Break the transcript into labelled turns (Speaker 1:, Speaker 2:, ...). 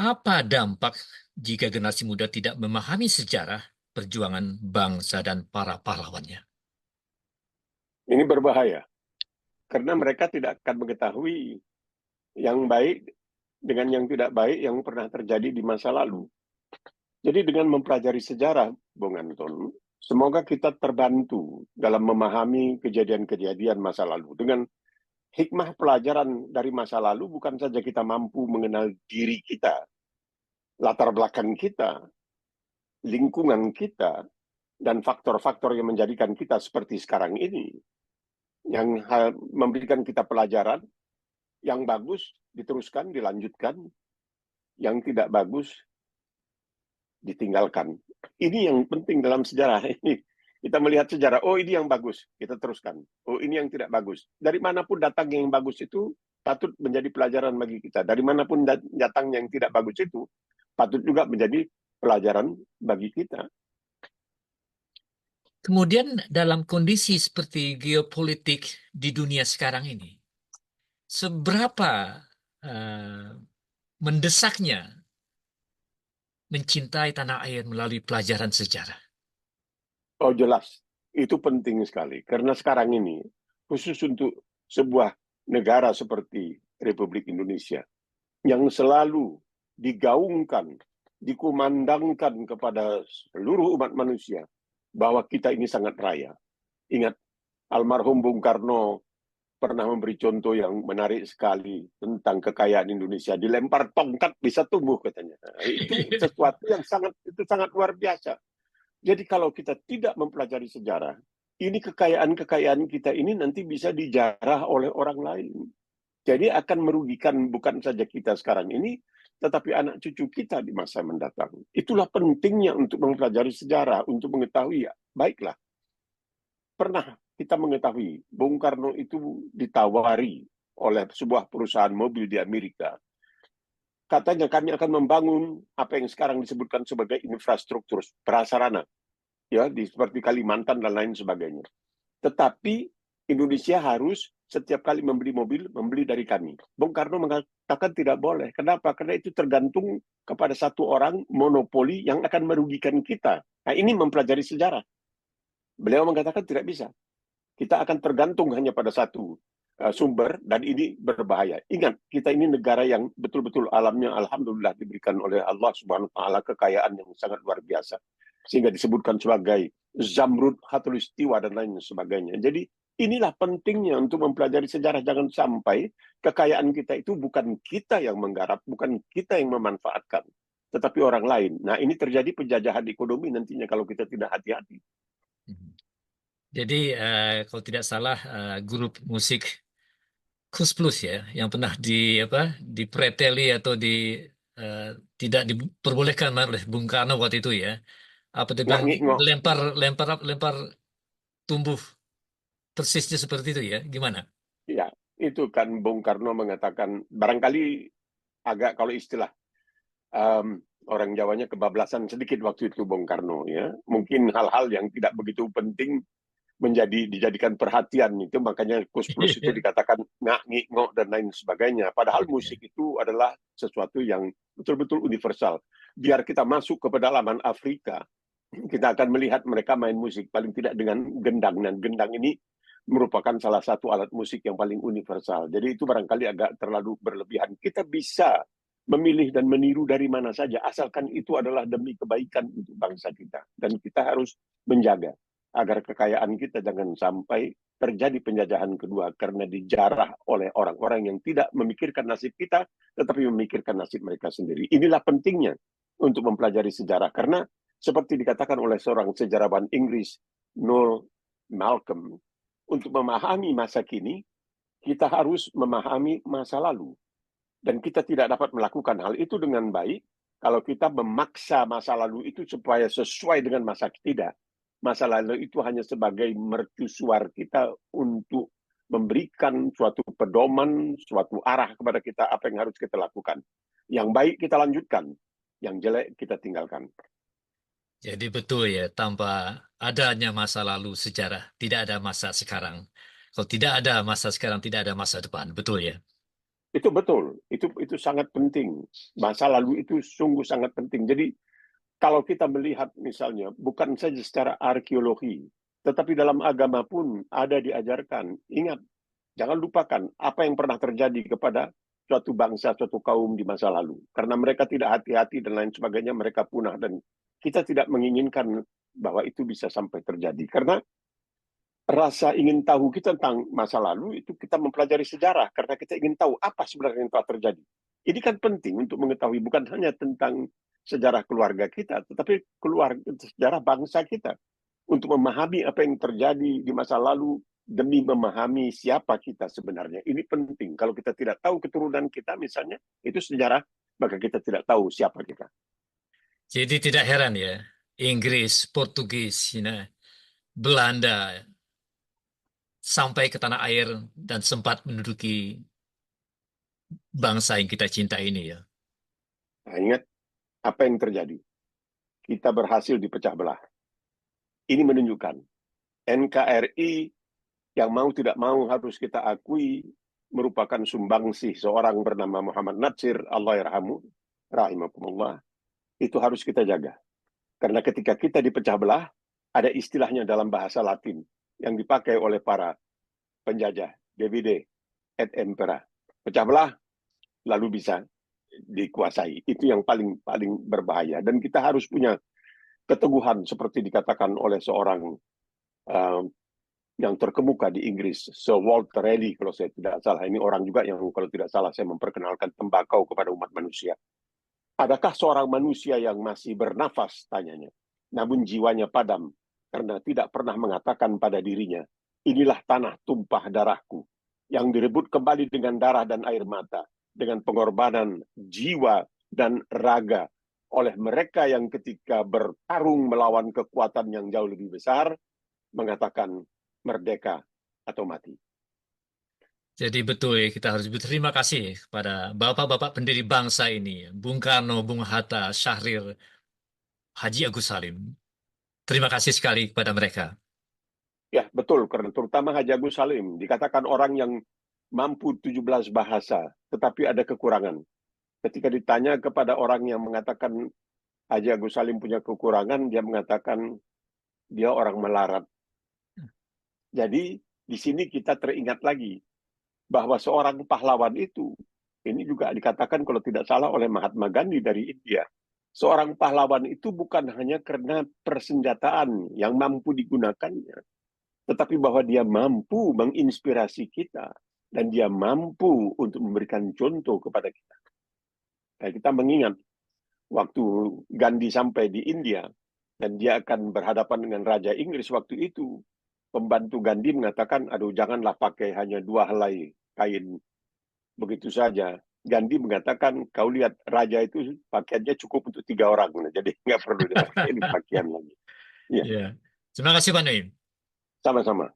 Speaker 1: Apa dampak jika generasi muda tidak memahami sejarah perjuangan bangsa dan para pahlawannya?
Speaker 2: Ini berbahaya karena mereka tidak akan mengetahui yang baik dengan yang tidak baik yang pernah terjadi di masa lalu. Jadi dengan mempelajari sejarah, Bung Anton, semoga kita terbantu dalam memahami kejadian-kejadian masa lalu. Dengan hikmah pelajaran dari masa lalu, bukan saja kita mampu mengenal diri kita, latar belakang kita, lingkungan kita, dan faktor-faktor yang menjadikan kita seperti sekarang ini, yang memberikan kita pelajaran yang bagus, diteruskan, dilanjutkan, yang tidak bagus, ditinggalkan. Ini yang penting dalam sejarah. Ini kita melihat sejarah, oh ini yang bagus, kita teruskan. Oh ini yang tidak bagus. Dari manapun datang yang bagus itu patut menjadi pelajaran bagi kita. Dari manapun datang yang tidak bagus itu patut juga menjadi pelajaran bagi kita.
Speaker 1: Kemudian dalam kondisi seperti geopolitik di dunia sekarang ini, seberapa eh, mendesaknya mencintai tanah air melalui pelajaran sejarah?
Speaker 2: Oh jelas, itu penting sekali. Karena sekarang ini, khusus untuk sebuah negara seperti Republik Indonesia, yang selalu digaungkan, dikumandangkan kepada seluruh umat manusia, bahwa kita ini sangat raya. Ingat, almarhum Bung Karno pernah memberi contoh yang menarik sekali tentang kekayaan Indonesia. Dilempar tongkat bisa tumbuh katanya. Nah, itu sesuatu yang sangat luar biasa. Jadi kalau kita tidak mempelajari sejarah, ini kekayaan-kekayaan kita ini nanti bisa dijarah oleh orang lain. Jadi akan merugikan bukan saja kita sekarang ini, tetapi anak cucu kita di masa mendatang. Itulah pentingnya untuk mempelajari sejarah, untuk mengetahui, ya, baiklah, pernah kita mengetahui Bung Karno itu ditawari oleh sebuah perusahaan mobil di Amerika. Katanya kami akan membangun apa yang sekarang disebutkan sebagai infrastruktur prasarana, ya, seperti Kalimantan dan lain sebagainya. Tetapi Indonesia harus setiap kali membeli mobil, membeli dari kami. Bung Karno mengatakan tidak boleh. Kenapa? Karena itu tergantung kepada satu orang monopoli yang akan merugikan kita. Nah, ini mempelajari sejarah. Beliau mengatakan tidak bisa. Kita akan tergantung hanya pada satu sumber dan ini berbahaya. Ingat, kita ini negara yang betul-betul alamnya alhamdulillah diberikan oleh Allah Subhanahu wa taala kekayaan yang sangat luar biasa. Sehingga disebutkan sebagai Zamrud, Khatulistiwa dan lain sebagainya. Jadi inilah pentingnya untuk mempelajari sejarah. Jangan sampai kekayaan kita itu bukan kita yang menggarap, bukan kita yang memanfaatkan, tetapi orang lain. Nah, ini terjadi penjajahan ekonomi nantinya kalau kita tidak hati-hati.
Speaker 1: Jadi kalau tidak salah grup musik Kus Plus ya yang pernah dipreteli atau eh, tidak diperbolehkan oleh Bung Karno waktu itu ya. Apa dia
Speaker 2: Nggak
Speaker 1: bilang
Speaker 2: ngik-ngok.
Speaker 1: lempar lempar lempar tumbuh persisnya seperti itu ya. Gimana?
Speaker 2: Ya, itu kan Bung Karno mengatakan, barangkali agak kalau istilah orang Jawanya kebablasan sedikit waktu itu Bung Karno ya. Mungkin hal-hal yang tidak begitu penting dijadikan perhatian itu, makanya Kus Plus itu dikatakan ngak ngok dan lain sebagainya. Padahal musik itu adalah sesuatu yang betul-betul universal. Biar kita masuk ke pedalaman Afrika, kita akan melihat mereka main musik paling tidak dengan gendang, dan gendang ini merupakan salah satu alat musik yang paling universal. Jadi itu barangkali agak terlalu berlebihan. Kita bisa memilih dan meniru dari mana saja, asalkan itu adalah demi kebaikan untuk bangsa kita. Dan kita harus menjaga agar kekayaan kita jangan sampai terjadi penjajahan kedua karena dijarah oleh orang-orang yang tidak memikirkan nasib kita, tetapi memikirkan nasib mereka sendiri. Inilah pentingnya untuk mempelajari sejarah. Karena seperti dikatakan oleh seorang sejarawan Inggris, Noel Malcolm, untuk memahami masa kini, kita harus memahami masa lalu. Dan kita tidak dapat melakukan hal itu dengan baik kalau kita memaksa masa lalu itu supaya sesuai dengan masa tidak. Masa lalu itu hanya sebagai mercusuar kita untuk memberikan suatu pedoman, suatu arah kepada kita apa yang harus kita lakukan. Yang baik kita lanjutkan, yang jelek kita tinggalkan.
Speaker 1: Jadi betul ya, tanpa adanya masa lalu sejarah, tidak ada masa sekarang. Kalau tidak ada masa sekarang, tidak ada masa depan. Betul ya.
Speaker 2: Itu betul, itu sangat penting. Masa lalu itu sungguh sangat penting. Jadi kalau kita melihat misalnya bukan saja secara arkeologi, tetapi dalam agama pun ada diajarkan. Ingat, jangan lupakan apa yang pernah terjadi kepada suatu bangsa, suatu kaum di masa lalu. Karena mereka tidak hati-hati dan lain sebagainya, mereka punah. Dan kita tidak menginginkan bahwa itu bisa sampai terjadi. Karena rasa ingin tahu kita tentang masa lalu itu kita mempelajari sejarah karena kita ingin tahu apa sebenarnya yang telah terjadi. Ini kan penting untuk mengetahui bukan hanya tentang sejarah keluarga kita, tetapi sejarah bangsa kita untuk memahami apa yang terjadi di masa lalu demi memahami siapa kita sebenarnya. Ini penting. Kalau kita tidak tahu keturunan kita misalnya, itu sejarah, maka kita tidak tahu siapa kita.
Speaker 1: Jadi tidak heran ya, Inggris, Portugis, Belanda sampai ke tanah air dan sempat menduduki bangsa yang kita cinta ini ya.
Speaker 2: Nah, ingat apa yang terjadi. Kita berhasil dipecah belah. Ini menunjukkan NKRI yang mau tidak mau harus kita akui merupakan sumbangsih seorang bernama Muhammad Natsir, Allah yarhamu, rahimakumullah. Itu harus kita jaga. Karena ketika kita dipecah belah, ada istilahnya dalam bahasa Latin yang dipakai oleh para penjajah, divide et impera. Pecah belah, lalu bisa dikuasai. Itu yang paling berbahaya. Dan kita harus punya keteguhan seperti dikatakan oleh seorang yang terkemuka di Inggris, Sir Walter Raleigh kalau saya tidak salah. Ini orang juga yang kalau tidak salah saya memperkenalkan tembakau kepada umat manusia. Adakah seorang manusia yang masih bernafas, tanyanya, namun jiwanya padam karena tidak pernah mengatakan pada dirinya, inilah tanah tumpah darahku, yang direbut kembali dengan darah dan air mata, dengan pengorbanan jiwa dan raga oleh mereka yang ketika bertarung melawan kekuatan yang jauh lebih besar, mengatakan merdeka atau mati.
Speaker 1: Jadi betul ya, kita harus berterima kasih kepada bapak-bapak pendiri bangsa ini, Bung Karno, Bung Hatta, Syahrir, Haji Agus Salim. Terima kasih sekali kepada mereka.
Speaker 2: Ya, betul. Karena terutama Haji Agus Salim dikatakan orang yang mampu 17 bahasa, tetapi ada kekurangan. Ketika ditanya kepada orang yang mengatakan Haji Agus Salim punya kekurangan, dia mengatakan dia orang melarat. Jadi di sini kita teringat lagi bahwa seorang pahlawan itu, ini juga dikatakan kalau tidak salah oleh Mahatma Gandhi dari India, seorang pahlawan itu bukan hanya karena persenjataan yang mampu digunakannya, tetapi bahwa dia mampu menginspirasi kita dan dia mampu untuk memberikan contoh kepada kita. Nah, kita mengingat waktu Gandhi sampai di India dan dia akan berhadapan dengan Raja Inggris waktu itu, pembantu Gandhi mengatakan, aduh janganlah pakai hanya 2 helai kain begitu saja. Gandhi mengatakan, kau lihat raja itu pakaiannya cukup untuk 3 orang, jadi nggak perlu dipakai pakaian lagi. Ya,
Speaker 1: Ya. Terima kasih Pak Noim.
Speaker 2: sama-sama.